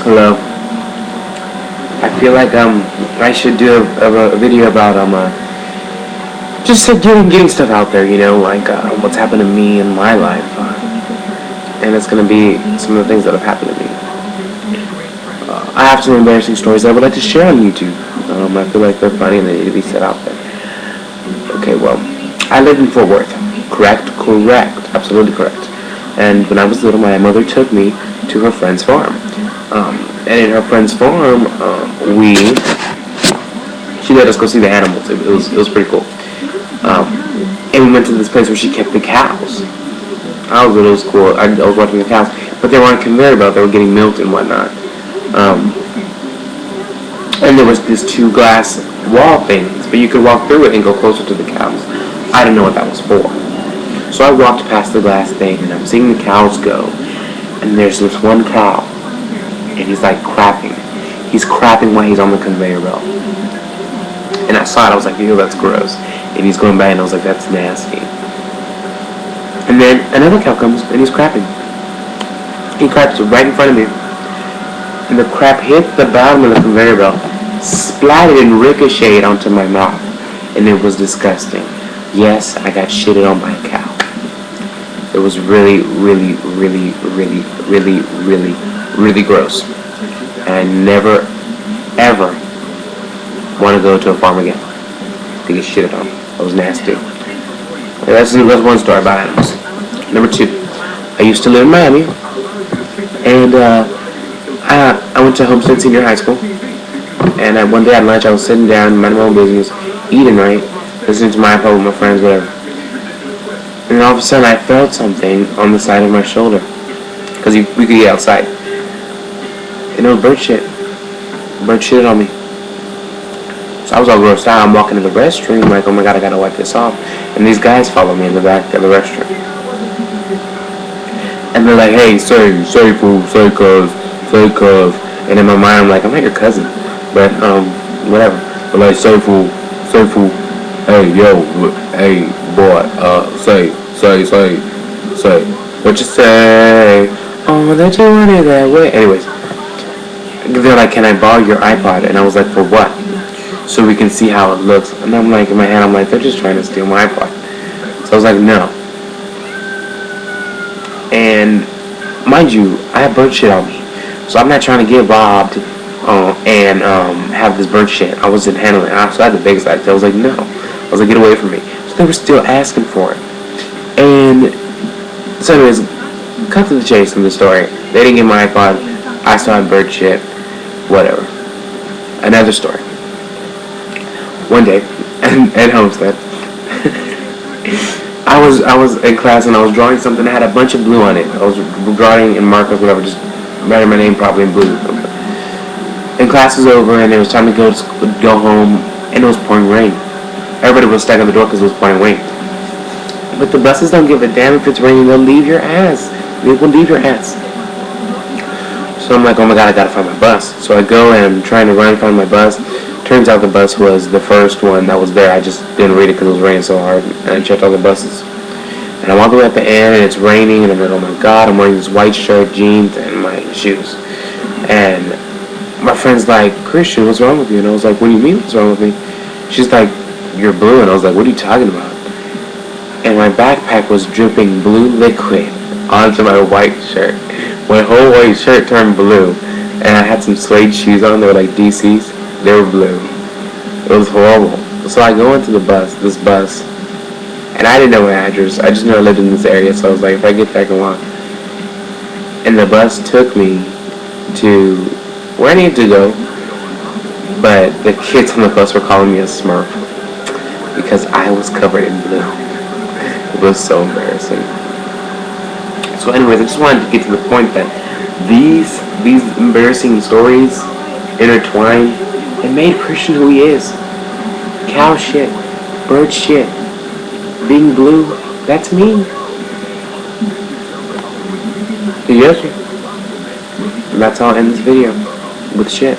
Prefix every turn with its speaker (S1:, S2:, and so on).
S1: Hello. I feel like I should do a video about just getting stuff out there, like what's happened to me in my life, and it's gonna be some of the things that have happened to me. I have some embarrassing stories that I would like to share on YouTube. I feel like they're funny and they need to be set out there. Okay, well, I lived in Fort Worth. Correct, absolutely correct. And when I was little, my mother took me to her friend's farm. And in her friend's farm, she let us go see the animals. It was pretty cool. And we went to this place where she kept the cows. I was little, it was cool. I was watching the cows, but they were on a conveyor belt. They were getting milked and whatnot. And there was these two glass wall things, but you could walk through it and go closer to the cows. I didn't know what that was for. So I walked past the glass thing, and I'm seeing the cows go. And there's this one cow, and he's like crapping. He's crapping while he's on the conveyor belt. And I saw it, I was like, ew, that's gross. And he's going by, and I was like, that's nasty. And then another cow comes, and he's crapping. He craps right in front of me. And the crap hit the bottom of the conveyor belt, splattered and ricocheted onto my mouth. And it was disgusting. Yes, I got shitted on by a cow. It was really, really, really, really, really, really, really gross. And I never, ever want to go to a farm again to get shitted on. That was nasty. That's one story about animals. Number 2, I used to live in Miami, and I went to Homestead Senior High School. And one day at lunch, I was sitting down, minding my own business, eating right, listening to my iPod with my friends, whatever. And all of a sudden, I felt something on the side of my shoulder, because we could get outside. And it was bird shit. Bird shitted on me. So I was all grossed out. I'm walking to the restroom, like, oh my god, I gotta wipe this off. And these guys follow me in the back of the restroom. And they're like, hey, say fool, say cuz. And in my mind, I'm like, I'm not your cousin. But, whatever. But like, say fool. Hey, yo, hey, boy, say. What you say? Oh, that you want it that way. Anyways, they're like, can I borrow your iPod? And I was like, for what? So we can see how it looks. And I'm like, in my hand, I'm like, they're just trying to steal my iPod. So I was like, no. And mind you, I have bird shit on me. So I'm not trying to get robbed and have this bird shit. I wasn't handling it. So I had the biggest attitude. I was like, no. I was like, get away from me. So they were still asking for it. And so anyways, cut to the chase in the story. They didn't get my iPod. I still had bird shit. Whatever. Another story. One day at Homestead, I was in class and I was drawing something that had a bunch of blue on it. I was drawing in markers, whatever, just writing my name probably in blue. And class was over and it was time to go home, and it was pouring rain. Everybody was stuck at the door because it was pouring rain. But the buses don't give a damn if it's raining. They'll leave your ass. They will leave your ass. So I'm like, oh my god, I gotta find my bus. So I go and I'm trying to run and find my bus. Turns out the bus was the first one that was there. I just didn't read it because it was raining so hard. And I checked all the buses. And I'm all the way at the end and it's raining. And I'm like, oh my god, I'm wearing this white shirt, jeans, and my shoes. And my friend's like, Christian, what's wrong with you? And I was like, what do you mean what's wrong with me? She's like, you're blue. And I was like, what are you talking about? And my backpack was dripping blue liquid onto my white shirt. My whole white shirt turned blue. And I had some suede shoes on. They were like DC's. They were blue. It was horrible. So I go into this bus, and I didn't know my address. I just knew I lived in this area, so I was like, if I get there, I can walk. And the bus took me to where I needed to go, but the kids on the bus were calling me a Smurf because I was covered in blue. It was so embarrassing. So anyways, I just wanted to get to the point that these embarrassing stories intertwine and made Christian who he is. Cow shit, bird shit, being blue, that's me. Yes, sir. And that's how I'll end this video, with shit.